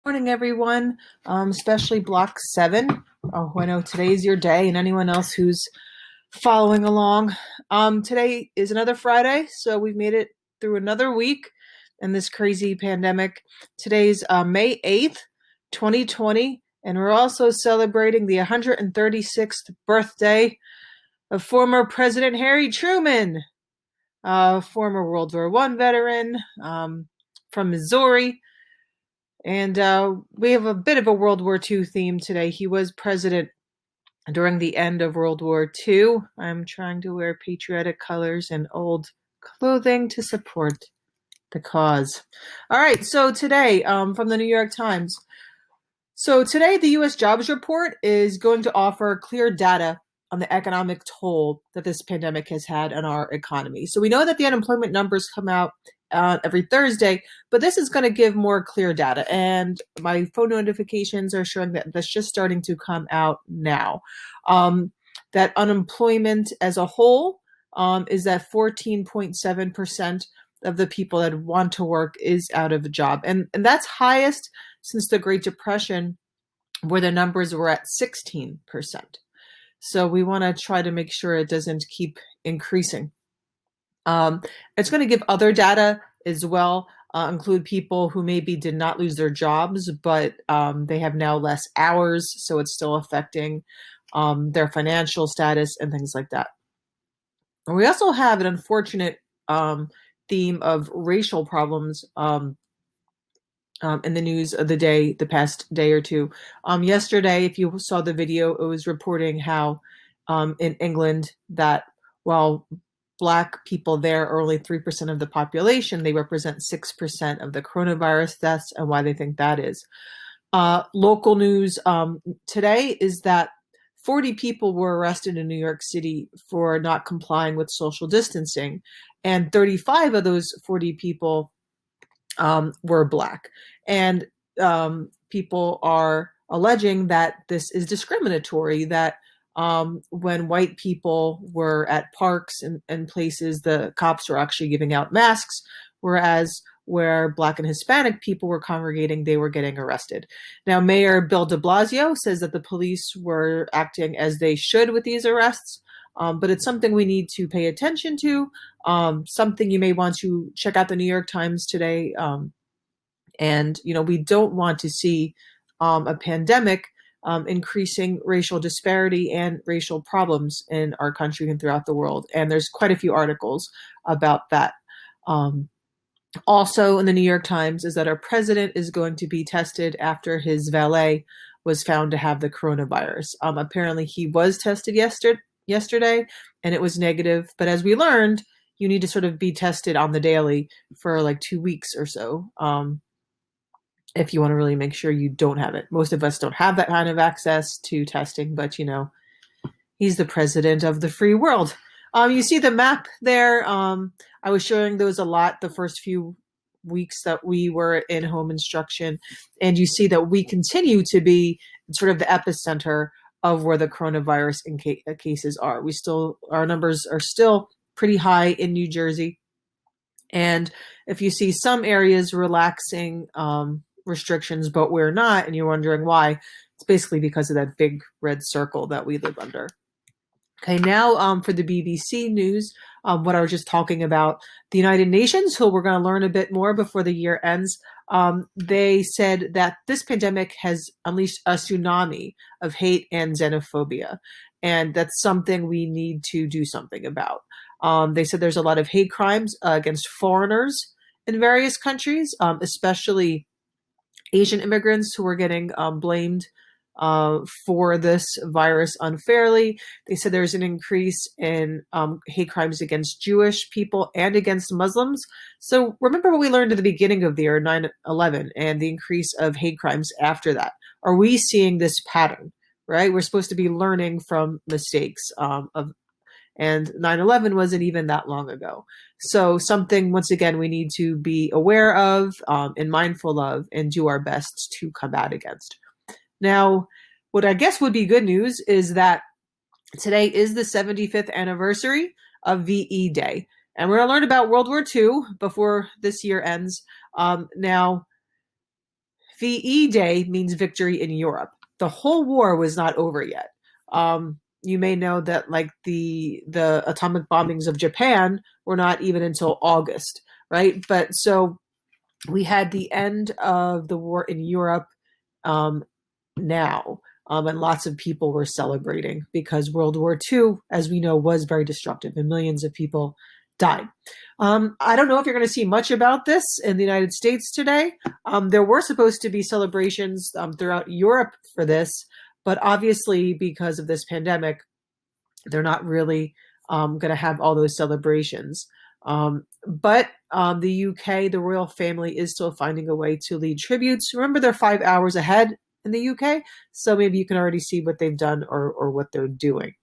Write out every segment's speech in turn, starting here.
Morning, everyone, especially Block 7. Oh, I know today's your day, and anyone else who's following along. Today is another Friday, so we've made it through another week in this crazy pandemic. Today's May 8th, 2020, and we're also celebrating the 136th birthday of former President Harry Truman, former World War I veteran from Missouri. And we have a bit of a World War II theme today. He was president during the end of World War II. I'm trying to wear patriotic colors and old clothing to support the cause. All right, so today from the New York Times. So today the U.S. jobs report is going to offer clear data on the economic toll that this pandemic has had on our economy. So we know that the unemployment numbers come out every Thursday, but this is going to give more clear data. And my phone notifications are showing that that's just starting to come out now. That unemployment as a whole is that 14.7% of the people that want to work is out of a job. And that's highest since the Great Depression, where the numbers were at 16%. So we want to try to make sure it doesn't keep increasing. It's going to give other data as well, include people who maybe did not lose their jobs, but they have now less hours, so it's still affecting their financial status and things like that. And we also have an unfortunate theme of racial problems in the news of the past day or two. Yesterday, if you saw the video, it was reporting how in England that while Black people there are only 3% of the population, they represent 6% of the coronavirus deaths, and why they think that is. Local news today is that 40 people were arrested in New York City for not complying with social distancing, and 35 of those 40 people were Black. And people are alleging that this is discriminatory, that when white people were at parks and places, the cops were actually giving out masks, whereas where Black and Hispanic people were congregating, they were getting arrested. Now, Mayor Bill de Blasio says that the police were acting as they should with these arrests, but it's something we need to pay attention to, something you may want to check out the New York Times today. And, we don't want to see a pandemic increasing racial disparity and racial problems in our country and throughout the world. And there's quite a few articles about that. Also in the New York Times is that our president is going to be tested after his valet was found to have the coronavirus. Apparently he was tested yesterday and it was negative. But as we learned, you need to sort of be tested on the daily for like 2 weeks or so. If you want to really make sure you don't have it. Most of us don't have that kind of access to testing, but he's the president of the free world. You see the map there. I was showing those a lot the first few weeks that we were in home instruction, and you see that we continue to be sort of the epicenter of where the coronavirus cases are. Our numbers are still pretty high in New Jersey, and if you see some areas relaxing restrictions, but we're not, and you're wondering why, it's basically because of that big red circle that we live under. Okay, now for the BBC News, what I was just talking about, the United Nations, who we're going to learn a bit more before the year ends, they said that this pandemic has unleashed a tsunami of hate and xenophobia, and that's something we need to do something about. They said there's a lot of hate crimes against foreigners in various countries, especially Asian immigrants who are getting blamed for this virus unfairly. They said there's an increase in hate crimes against Jewish people and against Muslims. So remember what we learned at the beginning of the year, 9/11, and the increase of hate crimes after that. Are we seeing this pattern, right? We're supposed to be learning from mistakes and 9/11 wasn't even that long ago. So something, once again, we need to be aware of and mindful of and do our best to combat against. Now, what I guess would be good news is that today is the 75th anniversary of VE Day. And we're going to learn about World War II before this year ends. Now, VE Day means victory in Europe. The whole war was not over yet. You may know that like the atomic bombings of Japan were not even until August, right? But so we had the end of the war in Europe now. And lots of people were celebrating because World War II, as we know, was very destructive and millions of people died. I don't know if you're going to see much about this in the United States today. There were supposed to be celebrations throughout Europe for this, but obviously because of this pandemic, they're not really going to have all those celebrations. But the UK, the royal family, is still finding a way to lead tributes. Remember, they're 5 hours ahead in the UK, so maybe you can already see what they've done or what they're doing.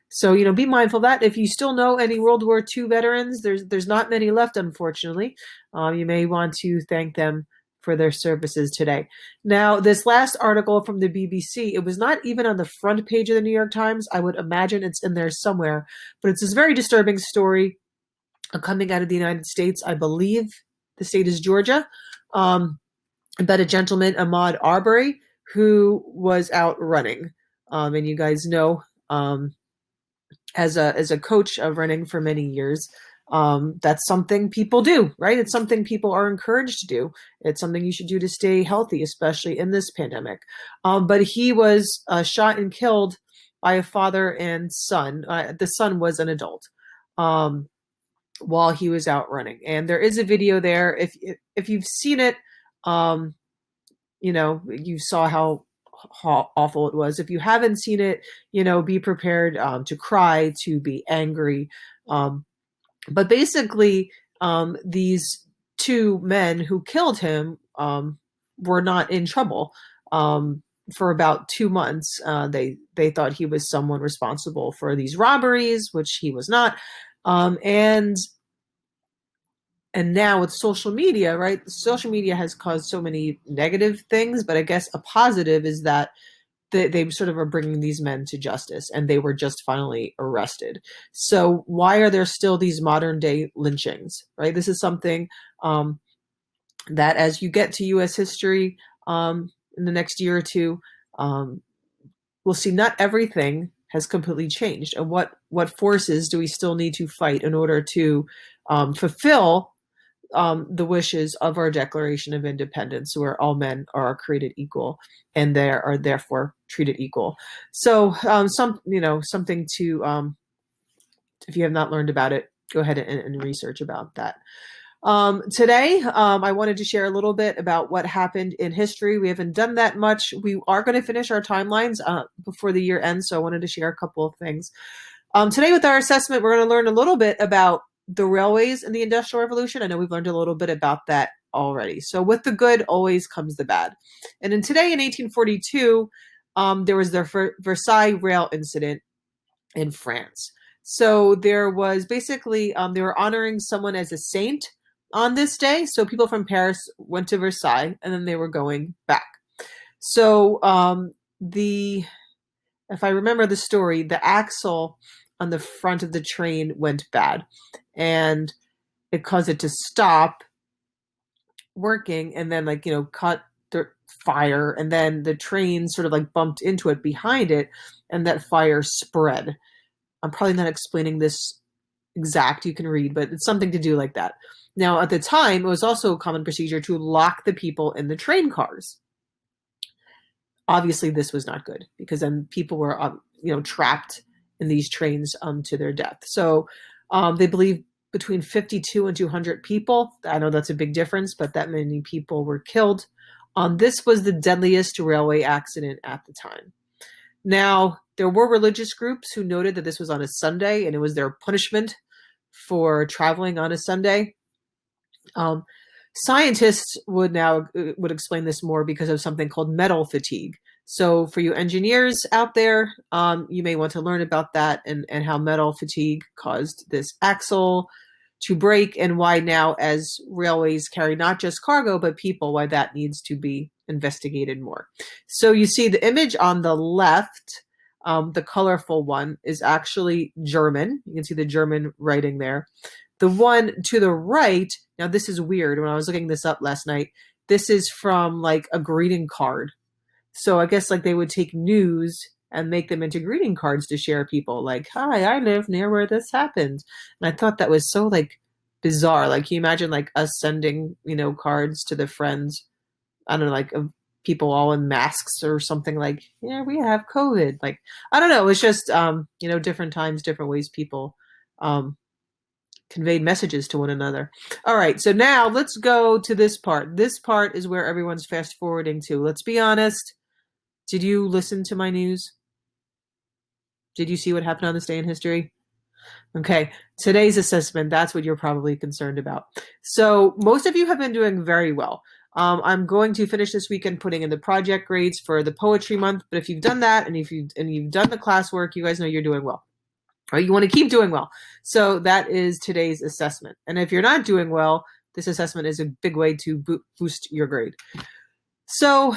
So, you know, be mindful of that. If you still know any World War II veterans, there's not many left, unfortunately. You may want to thank them for their services today. Now, this last article from the BBC, it was not even on the front page of the New York Times. I would imagine it's in there somewhere, but it's this very disturbing story coming out of the United States. I believe the state is Georgia, about a gentleman, Ahmaud Arbery, who was out running. And you guys know, as a coach of running for many years, that's something people do, right? It's something people are encouraged to do. It's something you should do to stay healthy, especially in this pandemic. But he was shot and killed by a father and son. The son was an adult while he was out running. And there is a video there. If you've seen it, you know, you saw how awful it was. If you haven't seen it, you know, be prepared to cry, to be angry. But basically, these two men who killed him were not in trouble for about 2 months. They thought he was someone responsible for these robberies, which he was not. And now with social media, right? Social media has caused so many negative things, but I guess a positive is that they sort of are bringing these men to justice, and they were just finally arrested. So why are there still these modern day lynchings, right? This is something that as you get to U.S. history in the next year or two, we'll see not everything has completely changed. And what forces do we still need to fight in order to fulfill the wishes of our Declaration of Independence, where all men are created equal and they are therefore treated equal. So something to, if you have not learned about it, go ahead and research about that. Today, I wanted to share a little bit about what happened in history. We haven't done that much. We are going to finish our timelines before the year ends, so I wanted to share a couple of things. Today with our assessment, we're going to learn a little bit about the railways in the Industrial Revolution. I know we've learned a little bit about that already. So with the good always comes the bad. And in 1842, there was the Versailles rail incident in France. So there was basically, they were honoring someone as a saint on this day. So people from Paris went to Versailles and then they were going back. So if I remember the story, the axle on the front of the train went bad and it caused it to stop working and then caught the fire, and then the train sort of bumped into it behind it and that fire spread. I'm probably not explaining this exact, you can read, but it's something to do like that. Now at the time, it was also a common procedure to lock the people in the train cars. Obviously this was not good because then people were trapped in these trains to their death. So they believe between 52 and 200 people. I know that's a big difference, but that many people were killed. This was the deadliest railway accident at the time. Now, there were religious groups who noted that this was on a Sunday and it was their punishment for traveling on a Sunday. Scientists would explain this more because of something called metal fatigue. So for you engineers out there, you may want to learn about that and how metal fatigue caused this axle to break, and why now, as railways carry not just cargo but people, why that needs to be investigated more. So you see the image on the left, the colorful one, is actually German. You can see the German writing there. The one to the right, now this is weird. When I was looking this up last night, This is from like a greeting card. So I guess like they would take news and make them into greeting cards to share people like, hi, I live near where this happened. And I thought that was so like bizarre. Like, can you imagine like us sending, cards to the friends, I don't know, like of people all in masks or something like, yeah, we have COVID. Like, I don't know. It's just, different times, different ways people, um, conveyed messages to one another. All right, so now let's go to this part. This part is where everyone's fast forwarding to. Let's be honest. Did you listen to my news? Did you see what happened on this day in history? Okay, today's assessment, that's what you're probably concerned about. So most of you have been doing very well. I'm going to finish this weekend putting in the project grades for the poetry month, but if you've done that and if you've done the classwork, you guys know you're doing well. Or you want to keep doing well. So that is today's assessment. And if you're not doing well, this assessment is a big way to boost your grade. So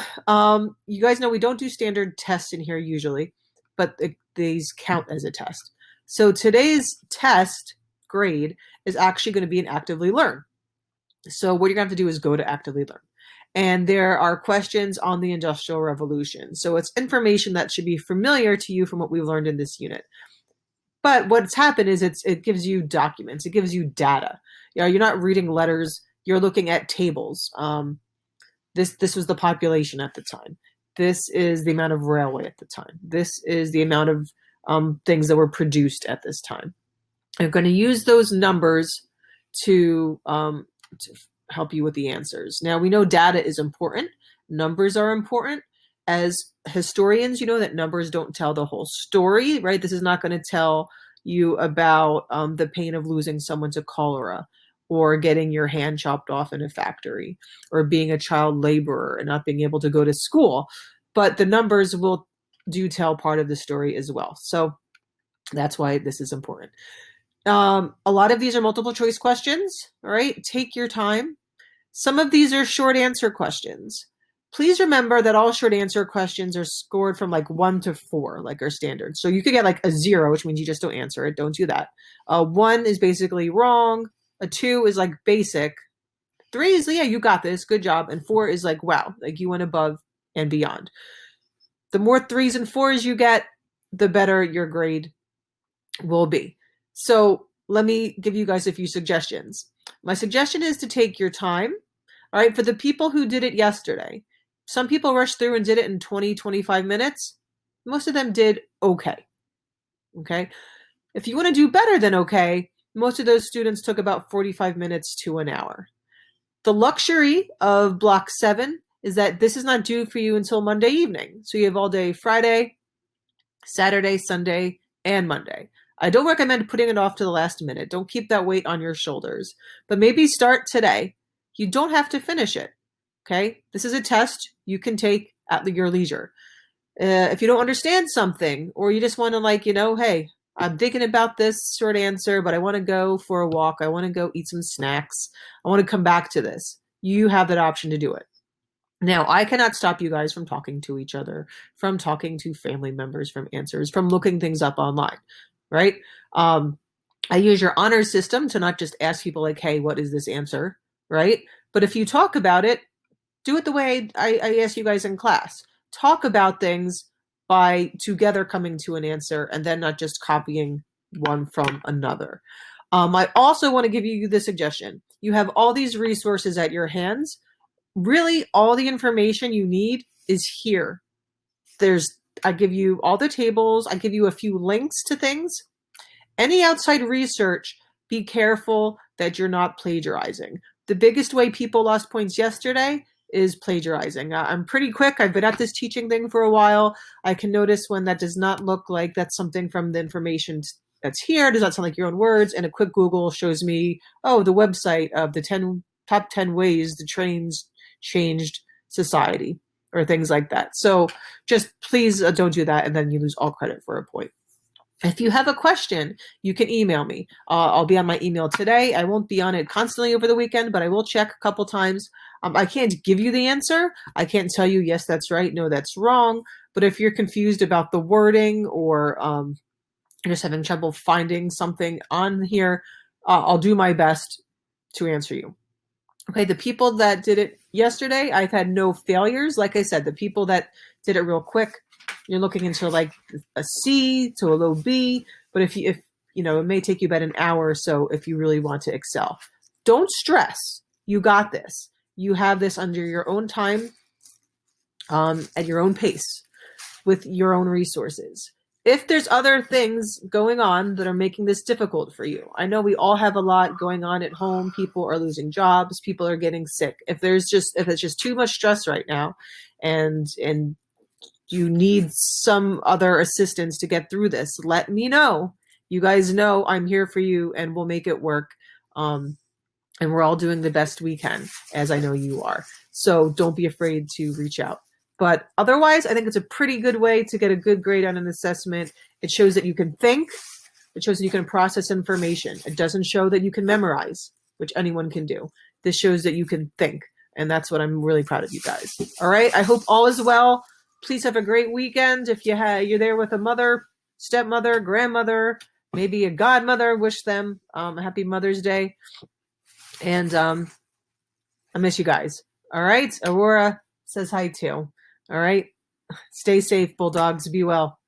you guys know we don't do standard tests in here usually, but these count as a test. So today's test grade is actually going to be an actively learn. So what you're going to have to do is go to actively learn. And there are questions on the Industrial Revolution. So it's information that should be familiar to you from what we've learned in this unit. But what's happened is it gives you documents. It gives you data. You're not reading letters. You're looking at tables. This was the population at the time. This is the amount of railway at the time. This is the amount of things that were produced at this time. I'm going to use those numbers to help you with the answers. Now, we know data is important. Numbers are important. As historians, you know that numbers don't tell the whole story, right? This is not going to tell you about the pain of losing someone to cholera, or getting your hand chopped off in a factory, or being a child laborer and not being able to go to school. But the numbers do tell part of the story as well. So that's why this is important. A lot of these are multiple choice questions, all right? Take your time. Some of these are short answer questions. Please remember that all short answer questions are scored from like 1 to 4, like our standard. So you could get like a 0, which means you just don't answer it. Don't do that. 1 is basically wrong. A 2 is like basic. 3 is, yeah, you got this. Good job. And 4 is like, wow, like you went above and beyond. The more 3s and 4s you get, the better your grade will be. So let me give you guys a few suggestions. My suggestion is to take your time. All right, for the people who did it yesterday, some people rushed through and did it in 20, 25 minutes. Most of them did okay. Okay. If you want to do better than okay, most of those students took about 45 minutes to an hour. The luxury of block 7 is that this is not due for you until Monday evening. So you have all day Friday, Saturday, Sunday, and Monday. I don't recommend putting it off to the last minute. Don't keep that weight on your shoulders. But maybe start today. You don't have to finish it. Okay? This is a test you can take at your leisure. If you don't understand something, or you just want to hey, I'm thinking about this short answer, but I want to go for a walk. I want to go eat some snacks. I want to come back to this. You have that option to do it. Now, I cannot stop you guys from talking to each other, from talking to family members, from answers, from looking things up online, right? I use your honor system to not just ask people like, hey, what is this answer, right? But if you talk about it, do it the way I ask you guys in class. Talk about things by together coming to an answer, and then not just copying one from another. I also want to give you the suggestion. You have all these resources at your hands. Really, all the information you need is here. I give you all the tables. I give you a few links to things. Any outside research, be careful that you're not plagiarizing. The biggest way people lost points yesterday is plagiarizing. I'm pretty quick. I've been at this teaching thing for a while. I can notice when that does not look like that's something from the information that's here. It does not sound like your own words. And a quick Google shows me, the website of the top 10 ways the trains changed society, or things like that. So just please don't do that, and then you lose all credit for a point. If you have a question, you can email me. I'll be on my email today. I won't be on it constantly over the weekend, but I will check a couple times. I can't give you the answer. I can't tell you, yes, that's right, no, that's wrong. But if you're confused about the wording, or you're just having trouble finding something on here, I'll do my best to answer you. Okay, the people that did it yesterday, I've had no failures. Like I said, the people that did it real quick, you're looking into like a C to a low B. But if you know, it may take you about an hour or so if you really want to excel. Don't stress. You got this. You have this under your own time, at your own pace, with your own resources. If there's other things going on that are making this difficult for you, I know we all have a lot going on at home. People are losing jobs. People are getting sick. If it's just too much stress right now, and you need some other assistance to get through this, let me know. You guys know I'm here for you, and we'll make it work. And we're all doing the best we can, as I know you are. So don't be afraid to reach out. But otherwise, I think it's a pretty good way to get a good grade on an assessment. It shows that you can think. It shows that you can process information. It doesn't show that you can memorize, which anyone can do. This shows that you can think. And that's what I'm really proud of you guys. All right. I hope all is well. Please have a great weekend. If you're there with a mother, stepmother, grandmother, maybe a godmother, wish them a happy Mother's Day. And I miss you guys. All right. Aurora says hi too. All right. Stay safe, Bulldogs. Be well.